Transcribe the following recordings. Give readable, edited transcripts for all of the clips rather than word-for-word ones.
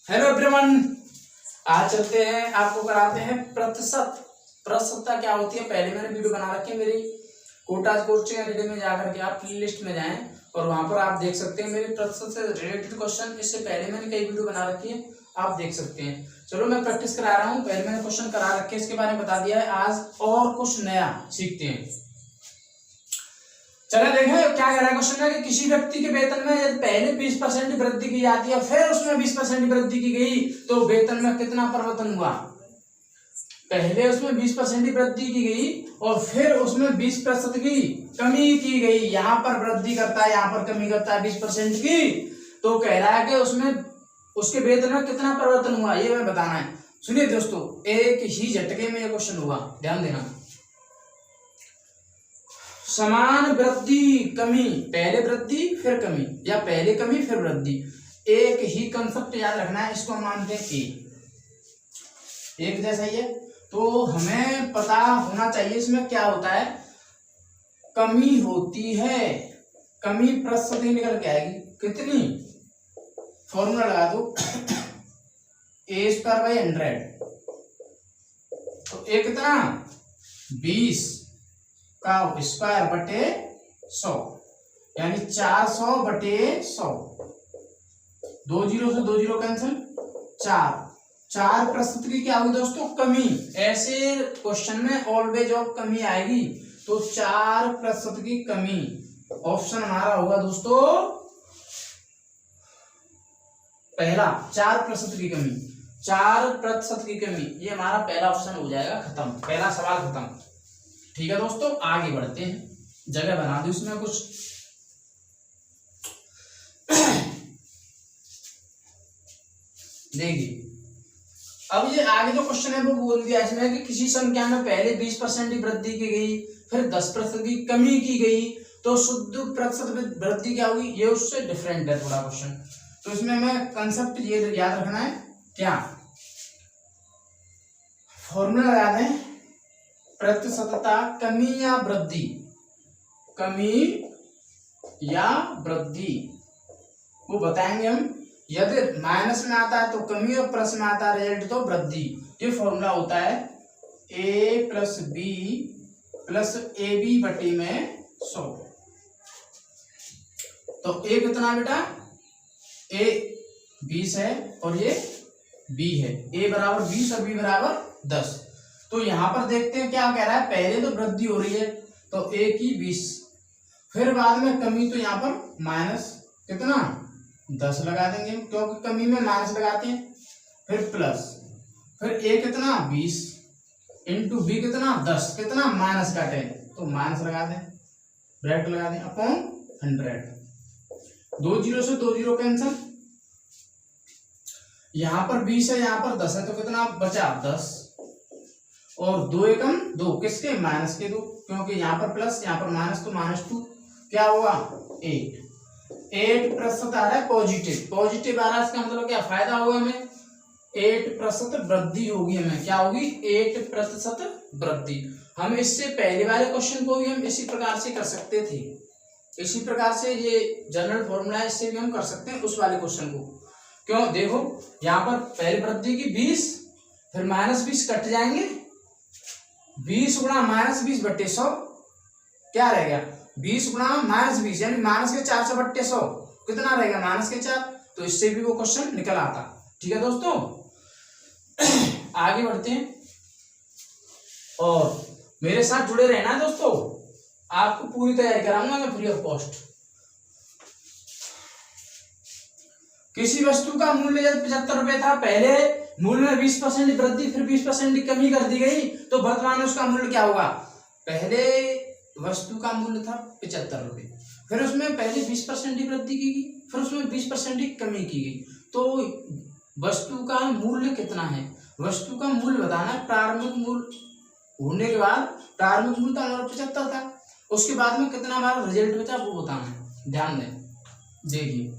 Hello everyone, आज चलते हैं आपको कराते हैं प्रतिशत। प्रतिशतता क्या होती है पहले मैंने वीडियो बना रखी है मेरी कोटाज कोचिंग एकेडमी में जाकर के आप प्ले लिस्ट में जाएं और वहां पर आप देख सकते हैं मेरे प्रतिशत से रिलेटेड क्वेश्चन। इससे पहले मैंने कई वीडियो बना रखी है, आप देख सकते हैं। चलो मैं प्रैक्टिस करा रहा हूँ, पहले मैंने क्वेश्चन करा रखे हैं, इसके बारे में बता दिया है। आज और कुछ नया सीखते हैं। चलो देखें क्या कह रहा है क्वेश्चन में कि किसी व्यक्ति के वेतन में यदि पहले 20% वृद्धि की जाती है फिर उसमें 20% वृद्धि की गई तो वेतन में कितना परिवर्तन हुआ। पहले उसमें 20% वृद्धि की गई और फिर उसमें 20% की कमी की गई। यहाँ पर वृद्धि करता है, यहाँ पर कमी करता है 20% की, तो कह रहा है कि उसमें उसके वेतन में कितना परिवर्तन हुआ ये हमें बताना है। सुनिए दोस्तों, एक ही झटके में ये क्वेश्चन हुआ, ध्यान देना। समान वृद्धि कमी, पहले वृद्धि फिर कमी या पहले कमी फिर वृद्धि, एक ही कंसेप्ट याद रखना है। इसको हम मानते हैं एक जैसा ही है, तो हमें पता होना चाहिए इसमें क्या होता है। कमी होती है, कमी प्रतिशत ही निकल के आएगी। कितनी, फॉर्मूला लगा दो a²/100, तो एक कितना 20 का स्क्वायर बटे 100 यानी 400/100। 2 जीरो से 2 जीरो कैंसिल, 4% की क्या होगी दोस्तों, कमी। ऐसे क्वेश्चन में ऑलवेज ऑफ कमी आएगी, तो 4% की कमी। ऑप्शन हमारा होगा दोस्तों पहला, 4% की कमी। 4% की कमी, ये हमारा पहला ऑप्शन हो जाएगा, खत्म, पहला सवाल खत्म। ठीक है दोस्तों, आगे बढ़ते हैं, जगह बना दो इसमें कुछ। देखिए अब ये आगे जो क्वेश्चन है वो बोल दिया इसमें कि किसी संख्या में पहले 20% की वृद्धि की गई फिर 10% की कमी की गई तो शुद्ध प्रतिशत वृद्धि क्या होगी, ये उससे डिफरेंट है थोड़ा क्वेश्चन। तो इसमें हमें कंसेप्ट ये याद रखना है, क्या फॉर्मूला याद है, प्रतिशतता कमी या वृद्धि, कमी या वृद्धि वो बताएंगे हम। यदि माइनस में आता है तो कमी और प्लस में आता है रिजल्ट तो वृद्धि। ये फॉर्मूला होता है a + b + ab बटे में 100। तो a कितना बेटा, a 20 है और ये b है, a बराबर 20 और b बराबर 10। तो यहां पर देखते हैं क्या कह रहा है, पहले तो वृद्धि हो रही है तो a की 20, फिर बाद में कमी, तो यहाँ पर माइनस कितना 10 लगा देंगे क्योंकि कमी में माइनस लगाते हैं, फिर प्लस, फिर a कितना 20 इंटू b कितना 10, कितना माइनस का 10, तो माइनस लगा दें, ब्रैकेट लगा दें, अपॉन 100। 2 जीरो से 2 जीरो कैंसिल, यहाँ पर 20 है यहाँ पर 10 है, तो कितना बचा 10 और 2 एकम 2, किसके, माइनस के 2, क्योंकि यहाँ पर प्लस यहाँ पर माइनस, तो -2 क्या हुआ 8% आ रहा है पॉजिटिव, पॉजिटिव आ रहा है, इसका मतलब क्या फायदा होगा हमें, 8% वृद्धि होगी हमें, क्या होगी 8% वृद्धि। हम इससे पहले वाले क्वेश्चन को भी हम इसी प्रकार से कर सकते थे, इसी प्रकार से ये जनरल फॉर्मूला है, इससे भी हम कर सकते हैं उस वाले क्वेश्चन को। क्यों, देखो यहाँ पर पहली वृद्धि की 20 फिर -20 कट जाएंगे, 20 गुणा -20 बटे 100 क्या रहेगा, 20 गुणा -20 यानी -400/100 कितना रहेगा, -4। तो इससे भी वो क्वेश्चन निकल आता। ठीक है दोस्तों, आगे बढ़ते हैं और मेरे साथ जुड़े रहना है दोस्तों, आपको पूरी तैयारी कराऊंगा मैं फ्री ऑफ कॉस्ट। किसी वस्तु का मूल्य जब 75 रुपए था, पहले मूल्य में 20% वृद्धि फिर 20% की कमी कर दी गई, तो वर्तमान में उसका मूल्य क्या होगा। पहले वस्तु का मूल्य था 75 रुपए, फिर उसमें पहले 20% की वृद्धि की गई फिर उसमें 20% की कमी की गई, तो वस्तु का मूल्य कितना है, वस्तु का मूल्य बताना है। प्रारंभिक मूल्य होने के बाद प्रारंभिक मूल्य तो हमारा 75 था, उसके बाद में कितना हमारा रिजल्ट बचा वो बताना है, ध्यान दें। देखिए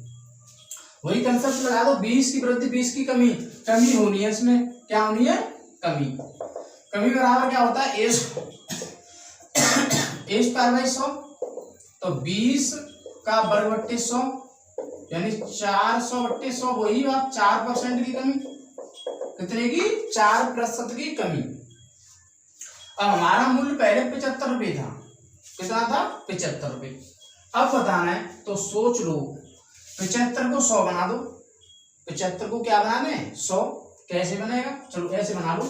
वही कंसेप्ट लगा दो, 20 की वृद्धि 20 की कमी, कमी होनी है इसमें, क्या होनी है, कमी। कमी बराबर क्या होता है, a² / 100, तो 20 का वर्ग बटे 100 यानी 400/100 वही बात, 4% की कमी। कितने की? 4% की कमी। अब हमारा मूल्य पहले 75 रुपये था। कितना था? 75 रुपये। अब बताना है तो सोच लो, 75 को 100 बना दो। 75 को क्या बनाना है? 100। कैसे बनेगा? चलो ऐसे बना लो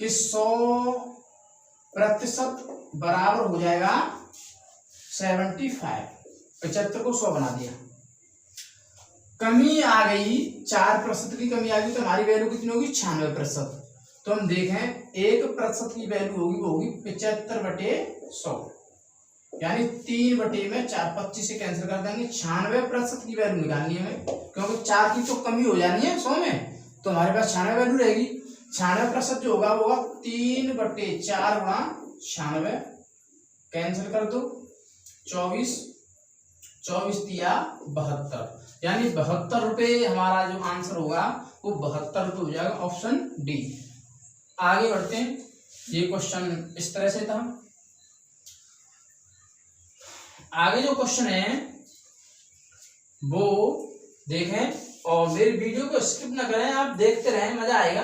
कि 100% बराबर हो जाएगा 75। 75 को 100 बना दिया। कमी आ गई 4% की कमी आ गई, तो हमारी वैल्यू कितनी होगी? 96%। तो हम देखें 1% की वैल्यू होगी, वो होगी 75/100, यानी 3/4। 25 से कैंसिल कर देंगे। 96% की वैल्यू निकालनी है हमें, क्योंकि 4 की तो कमी हो जानी है 100 में, तो हमारे पास 96 वैल्यू रहेगी। 96% जो होगा वो होगा 3/4 गुणा 96। कैंसिल कर दो। 24 दिया 72, यानी 72 रुपये हमारा जो आंसर होगा वो 72 रुपये हो जाएगा, ऑप्शन डी। आगे बढ़ते हैं। ये क्वेश्चन इस तरह से था। आगे जो क्वेश्चन है वो देखें, और मेरी वीडियो को स्किप ना करें, आप देखते रहें, मजा आएगा।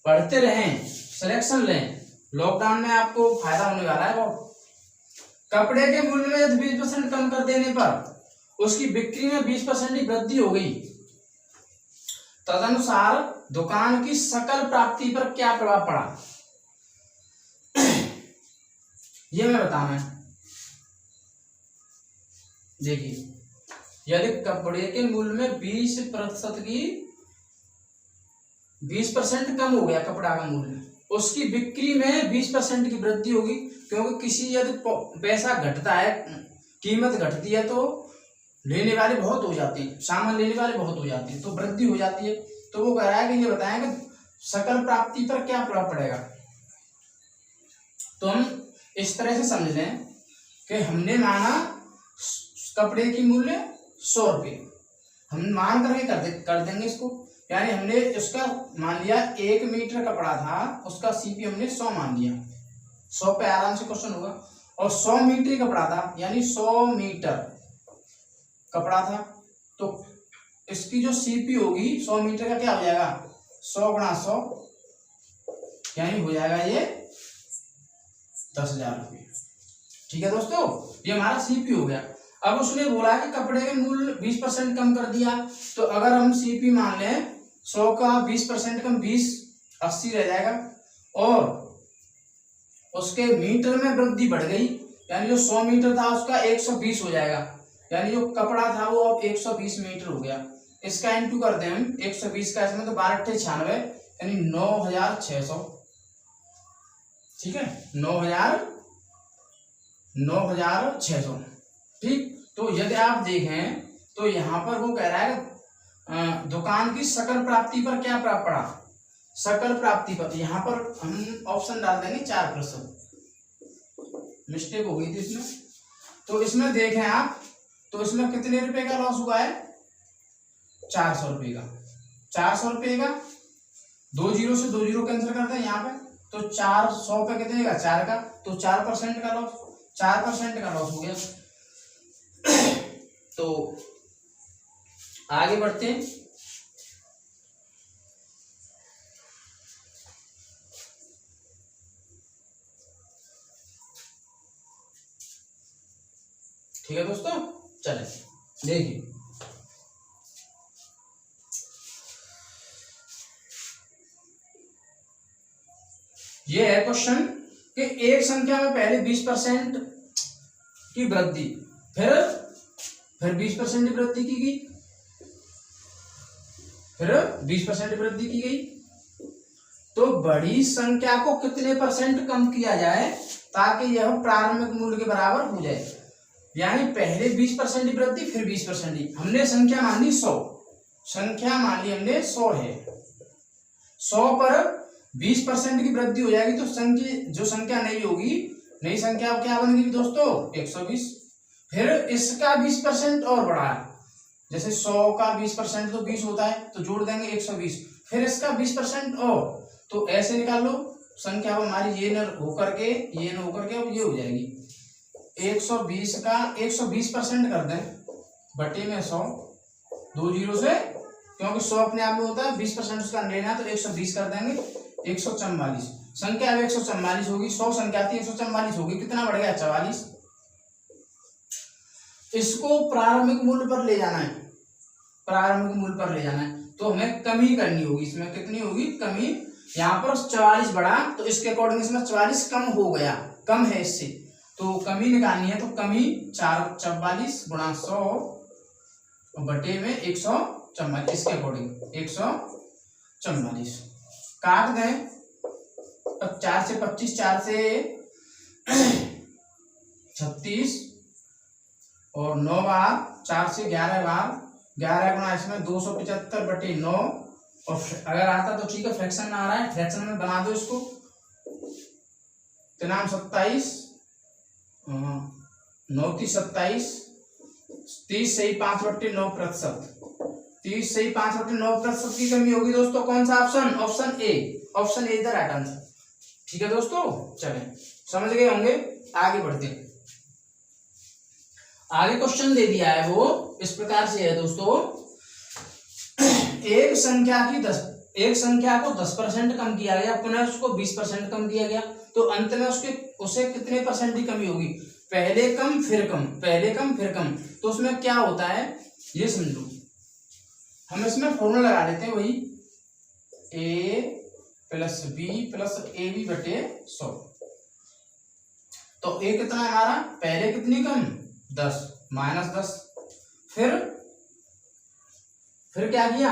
पढ़ते रहें, सिलेक्शन लें, लॉकडाउन में आपको फायदा होने वाला है बहुत। कपड़े के मूल्य में यदि 20% कम कर देने पर उसकी बिक्री में 20% की वृद्धि हो गई, तदनुसार दुकान की सकल प्राप्ति पर क्या प्रभाव पड़ा? ये मैं बताना है। देखिए, यदि कपड़े के मूल्य में 20% कम हो गया कपड़ा का मूल्य, उसकी बिक्री में 20% की वृद्धि होगी, क्योंकि किसी यदि पैसा घटता है, कीमत घटती है, तो लेने वाले बहुत हो जाते हैं, सामान लेने वाले बहुत हो जाते हैं, तो वृद्धि हो जाती है। तो वो कह रहा है कि ये बताएं कि सकल प्राप्ति पर क्या प्रभाव पड़ेगा। तो हम इस तरह से समझ लें कि हमने माना कपड़े की मूल्य 100 रुपये, हम मान करके कर देंगे इसको, यानी हमने उसका मान लिया 1 मीटर कपड़ा था, उसका सीपी हमने 100 मान लिया। 100 पे आराम से क्वेश्चन होगा। और 100 मीटर कपड़ा था, यानी 100 मीटर कपड़ा था, तो इसकी जो सीपी होगी 100 मीटर का क्या हो जाएगा? 100 गुणा 100, यानी हो जाएगा ये 10,000 रुपये। ठीक है दोस्तों, ये हमारा सीपी हो गया। अब उसने बोला कि कपड़े के मूल्य 20% कम कर दिया, तो अगर हम सीपी मान लें 100 का 20% कम 20, 80 रह जाएगा, और उसके मीटर में वृद्धि बढ़ गई, यानी जो 100 मीटर था उसका 120 हो जाएगा, यानी जो कपड़ा था वो अब 120 मीटर हो गया। इसका इंटू कर दें हम 120 का, इसमें तो 12×8 = 96, यानी 9,600। ठीक है, 9,600। ठीक, तो यदि आप देखें तो यहाँ पर वो कह रहा है दुकान की सकल प्राप्ति पर क्या प्रभाव पड़ा? सकल प्राप्ति पर यहाँ पर हम ऑप्शन डाल देंगे 4%। मिस्टेक हो गई थी इसमें। तो इसमें देखें आप, तो इसमें कितने रुपए का लॉस हुआ है? 400 रुपये का। 400 रुपये का 2 जीरो से 2 जीरो कैंसिल करते हैं यहाँ पे, तो 400 पे कितने का? 4 का, तो 4% का लॉस, 4% का लॉस हो गया। तो आगे बढ़ते हैं। ठीक है दोस्तों, चले देखिए, ये है क्वेश्चन कि एक संख्या में पहले 20% की वृद्धि, फिर 20% की वृद्धि की गई, फिर 20% की वृद्धि की गई, तो बड़ी संख्या को कितने % कम किया जाए ताकि यह प्रारंभिक मूल्य के बराबर हो जाए। यानी पहले 20% की वृद्धि, फिर 20% की। हमने संख्या मान ली 100, संख्या मान ली हमने 100 है, 100 पर 20% की वृद्धि हो जाएगी, तो जो संख्या नई होगी, नई संख्या क्या बनेगी दोस्तों? 120। फिर इसका 20% और बढ़ा, जैसे 100 का 20% तो 20 होता है, तो जोड़ देंगे 120, फिर इसका 20% और, तो ऐसे निकाल लो संख्या हमारी ये न होकर के अब ये हो जाएगी 120 का 120% कर दें, बटे में 100, 2 जीरो से, क्योंकि 100 अपने आप में होता है, 20% उसका लेना है तो 120 कर देंगे, 144। संख्या अब 144 होगी, 100 संख्या थी 144 होगी, कितना बढ़ गया 44। इसको प्रारंभिक मूल्य पर ले जाना है, प्रारंभिक मूल्य पर ले जाना है तो हमें कमी करनी होगी, इसमें कितनी होगी कमी। यहाँ पर 44 बढ़ा तो इसके अकॉर्डिंग इसमें 44 कम हो गया, कम है इससे, तो कमी निकालनी है, तो कमी 44 गुणा 100 बटे में 144, इसके अकॉर्डिंग 144 काट दें। 4 से 25, 4 से 36 और 9 बार, 4 से 11 बार, 11 गुणा इसमें 275 बटे 9, और अगर आता तो ठीक है, फ्रैक्शन में आ रहा है, फ्रैक्शन में बना दो इसको। 3 27, 9 30 27, 30 सही 5 बटे 9%, 30 सही 5 बटे 9% की कमी होगी दोस्तों। कौन सा option? Option A, option A is the right answer. ठीक है दोस्तों, चलें समझ गए होंगे, आगे बढ़ते हैं। आगे क्वेश्चन दे दिया है, वो इस प्रकार से है दोस्तों, एक संख्या को 10% कम किया गया, पुनः उसको 20% कम किया गया, तो अंत में उसे कितने परसेंट की कमी होगी? पहले कम फिर कम, पहले कम फिर कम। तो उसमें क्या होता है ये समझो, हम इसमें फॉर्मूला लगा देते हैं, वही a plus B plus A B बटे 100। तो a कितना हमारा, पहले कितनी कम 10 माइनस 10, फिर क्या किया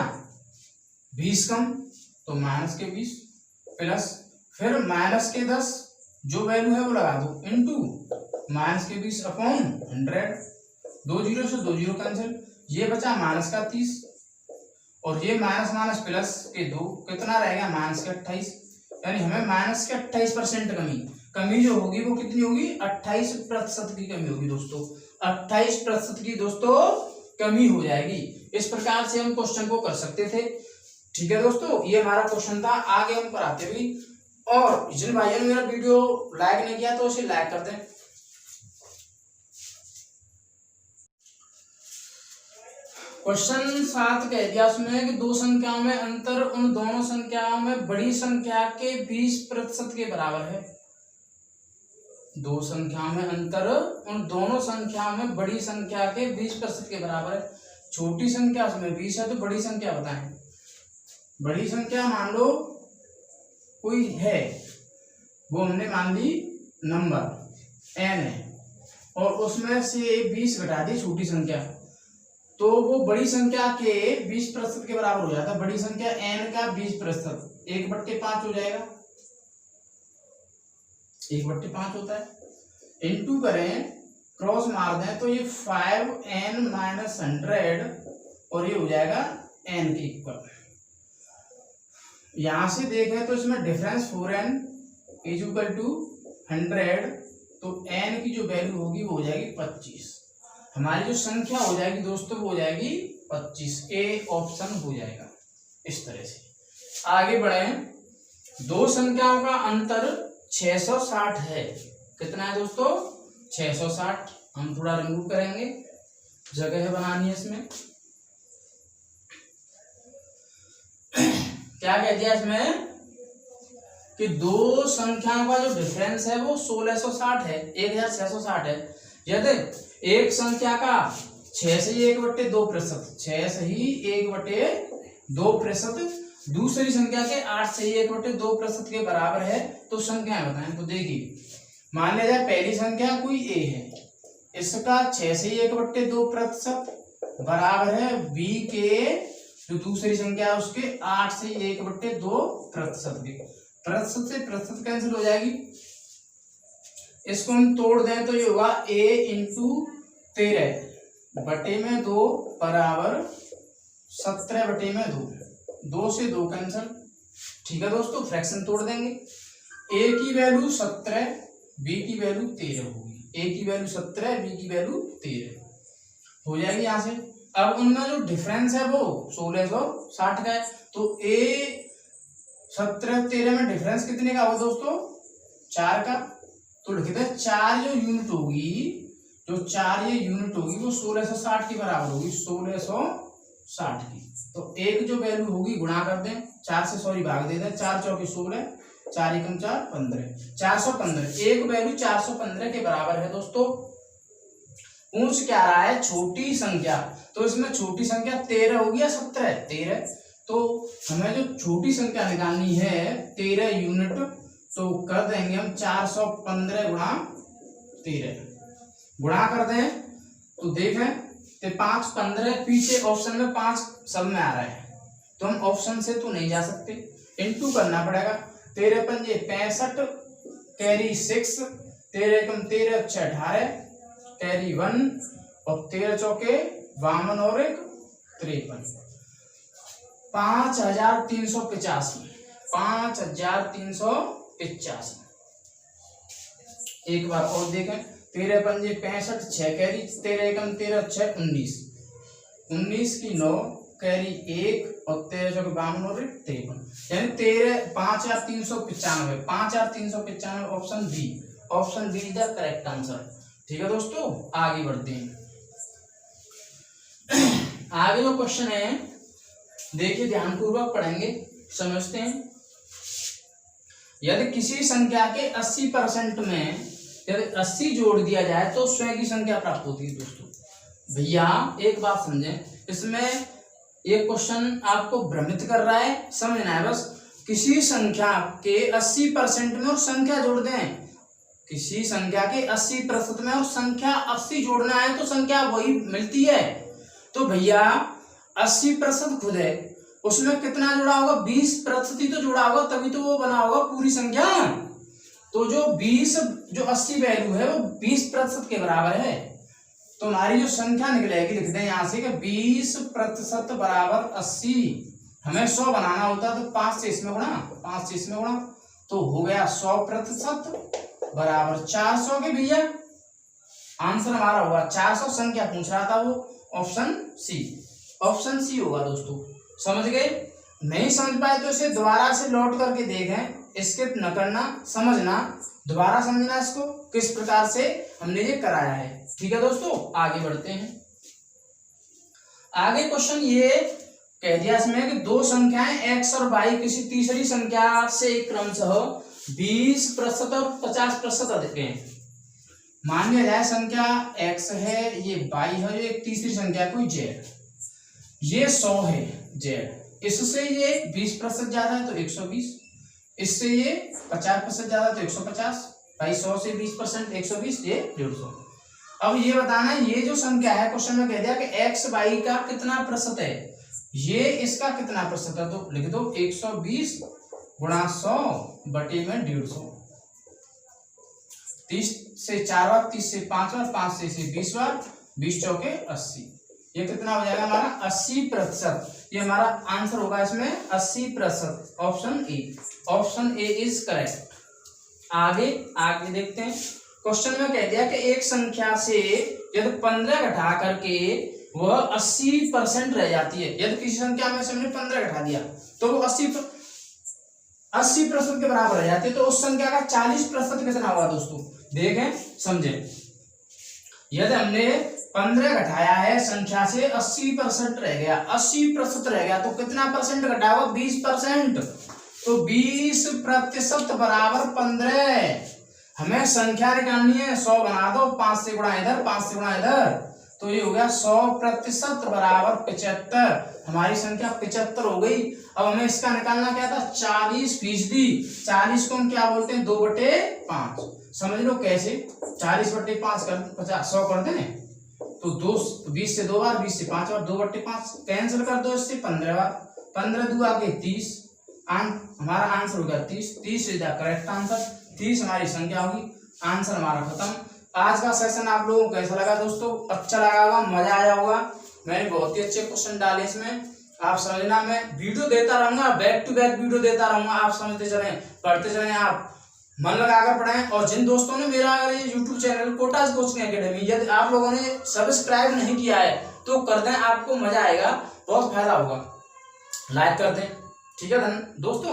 20 कम, तो माइनस के 20 प्लस, फिर माइनस के 10 जो वैल्यू है वो लगा दो, इनटू माइनस के 20 अपॉन 100, 2 जीरो से 2 जीरो कैंसिल, ये बचा माइनस का 30 और ये माइनस माइनस प्लस के 2, कितना रहेगा माइनस के 28, यानी हमें माइनस के 28% कमी जो होगी वो कितनी होगी 28% की कमी होगी दोस्तों, 28% की दोस्तों कमी हो जाएगी। इस प्रकार से हम क्वेश्चन को कर सकते थे। ठीक है दोस्तों, ये हमारा क्वेश्चन था। आगे हम कराते भी, और जिन भाइयों ने मेरा वीडियो लाइक नहीं किया तो उसे लाइक कर दें। क्वेश्चन 7 कह दिया उसमें कि दो संख्याओं में अंतर उन दोनों संख्याओं में बड़ी संख्या के 20% के बराबर है। दो संख्याओं में अंतर उन दोनों संख्याओं में बड़ी संख्या के 20% के बराबर है। छोटी संख्या उसमें 20 है, तो बड़ी संख्या बताएं। बड़ी संख्या मान लो कोई है, वो हमने मान ली नंबर n है, और उसमें से 20 घटा दी छोटी संख्या, तो वो बड़ी संख्या के 20% के बराबर हो जाता है। बड़ी संख्या n का 20%, 1/5 हो जाएगा, 1/5 होता है, इनटू करें, क्रॉस मार दें तो ये 5n - 100 और ये हो जाएगा n के इक्वल। यहां से देखें तो इसमें difference 4n is equal to 100, तो n की जो वैल्यू होगी वो हो जाएगी 25। हमारी जो संख्या हो जाएगी दोस्तों वो हो जाएगी 25, ए ऑप्शन हो जाएगा। इस तरह से आगे बढ़े। दो संख्याओं का अंतर 660 है। कितना है दोस्तों 660। हम थोड़ा रिमूव करेंगे, जगह है बनानी है इसमें। क्या कह दिया इसमें कि दो संख्याओं का जो डिफरेंस है वो 1660 है, 1660 है। यदि एक संख्या का 6 से 1/2%, 6 से ही 1/2%, दूसरी संख्या के 8 से 1/2% के बराबर है, तो संख्याएं बताएं। तो देखिए, मान लिया जाए पहली संख्या कोई a है, इसका 6 से 1/2% बराबर है b के, जो दूसरी संख्या है उसके 8 से 1/2% के। प्रतिशत से प्रतिशत कैंसिल हो जाएगी। इसको हम तोड़ दें तो ये होगा a × 13 बटे में 2 बराबर 17 बटे में 2, 2 से 2 कैंसिल। ठीक है दोस्तों, फ्रैक्शन तोड़ देंगे। a की वैल्यू 17, b की वैल्यू 13 होगी। a की वैल्यू 17, b की वैल्यू 13 हो जाएगी यहाँ से। अब उनका जो डिफरेंस है वो 1660 का है, तो a 17 13 में डिफरेंस कितने का होगा दोस्तों 4 का। तो लिखते हैं 4 जो यूनिट होगी जो 4 ये यूनिट होगी वो 1660 के बराबर होगी, 1660 की। तो एक जो वैल्यू होगी गुणा कर दें, 4 से सॉरी भाग दे दें, 4 चौके 16, 4 एकम 4 15, 415। एक वैल्यू 415 के बराबर है दोस्तों। पूछ क्या रहा है, छोटी संख्या, तो इसमें छोटी संख्या 13 होगी या 17? 13। तो हमें जो छोटी संख्या निकालनी है 13 यूनिट, तो कर देंगे हम 415 गुणा 13, गुणा कर दें तो देखें तो 5 15, पीछे ऑप्शन में 5 सब में आ रहा है, तो हम ऑप्शन से तो नहीं जा सकते, इनटू करना पड़ेगा। 13 पंजे 65, कैरी 6, 13 एकम 13 6 18, कैरी 1 और 13 चौके 52 और 1 53, 5385, 5385। एक बार और देखें, 13 पंजे 65, 6 कैरी, 13 एकम 13 6 19, 19 की 9, कैरी 1 और 13 चौके 52 और 1 53, यानी 5395, 5395 option B, option B is the correct answer. ठीक है दोस्तों, आगे बढ़ते हैं। आगे जो क्वेश्चन है देखिए, ध्यानपूर्वक पढ़ेंगे, समझते हैं। यदि किसी संख्या के 80% में यदि 80 जोड़ दिया जाए तो स्वयं की संख्या प्राप्त होती है। दोस्तों भैया एक बात समझें, इसमें एक क्वेश्चन आपको भ्रमित कर रहा है, समझना है बस। किसी संख्या के 80% में और संख्या जोड़ दें, किसी संख्या के 80% में और संख्या 80 जोड़ना है तो संख्या वही मिलती है। तो भैया 80% खुद है, उसमें कितना जुड़ा होगा, 20% ही तो जुड़ा होगा, तभी तो वो बना होगा पूरी संख्या। तो जो 80 वैल्यू है वो 20% के बराबर है, तो हमारी जो संख्या निकलेगी, लिख दें यहाँ से कि 20% बराबर 80। हमें 100 बनाना होता है तो 5 से इसमें गुणा, 5 से इसमें गुणा, तो हो गया 100% बराबर 400 के। भैया आंसर हमारा होगा 400, संख्या पूछ रहा था वो, ऑप्शन सी, ऑप्शन सी होगा दोस्तों। समझ गए? नहीं समझ पाए तो इसे दोबारा से लौट करके देखें, स्किप न करना, समझना, दोबारा समझना इसको किस प्रकार से हमने ये कराया है। ठीक है दोस्तों, आगे बढ़ते हैं। आगे क्वेश्चन ये कह दिया इसमें कि दो संख्याएं x और y किसी तीसरी संख्या से क्रमशः 20% और 50% अधिक है। मान लिया जाए संख्या x है, ये y है, ये एक तीसरी संख्या कोई z, ये 100 है z, इससे ये 20% ज्यादा है तो 120, इससे ये 50% ज्यादा है तो 150, भाई 100 से 20% 120, ये 150। अब ये बताना है ये जो संख्या है, क्वेश्चन में कह दिया कि x y का कितना प्रतिशत है, ये इसका कितना प्रतिशत है, तो लिख दो 120 गुणा 100 बटे में 150। 30 से 4 बार, 30 से 5 बार, 5 से 20 बार, 20 चौके 80। ये कितना हो जाएगा हमारा 80%। ये हमारा आंसर होगा इसमें 80%, option A, option A is correct. आगे आगे देखते हैं। क्वेश्चन में कह दिया कि एक संख्या से यदि 15 घटा करके वह 80% रह जाती है, यदि किसी संख्या में से हमने 15 घटा दिया तो वो 80% के बराबर रह जाती है, तो उस संख्या का 40% कितना होगा दोस्तों, देखें समझें। यदि हमने 15 घटाया है संख्या से, 80% रह गया, 80% रह गया तो कितना परसेंट घटा हुआ, 20%, तो 20% बराबर 15। हमें संख्या निकालनी है, 100 बना दो, 5 से गुणा इधर, 5 से गुणा इधर, तो ये हो गया 100% बराबर 75। हमारी संख्या 75 हो गई। अब हमें इसका निकालना क्या था, 40%। 40 को हम क्या बोलते हैं, 2/5। समझ लो कैसे, 40/5 कर 50, 100 कर दें तो 20 से 2 बार, 20 से 5 बार, 2/5 कैंसिल कर दो इससे 15 बार, 15 2 आगे 30, हमारा आंसर होगा 30। 30 इज द करेक्ट आंसर, 30 हमारी संख्या होगी। आंसर हमारा खत्म। आज का सेशन आप लोगों को कैसा लगा दोस्तों, अच्छा लगा होगा, मजा आया होगा। मैंने बहुत ही अच्छे क्वेश्चन डाले इसमें, आप समझना। मैं वीडियो देता रहूंगा, बैक टू बैक वीडियो देता रहूंगा, आप समझते चलें, पढ़ते चलें, आप मन लगाकर पढ़ें। और जिन दोस्तों ने मेरा ये YouTube channel quotas coaching academy यदि आप लोगों ने सब्सक्राइब नहीं किया है तो कर दें, आपको मजा आएगा, बहुत फायदा होगा। लाइक कर दें, ठीक है दोस्तों।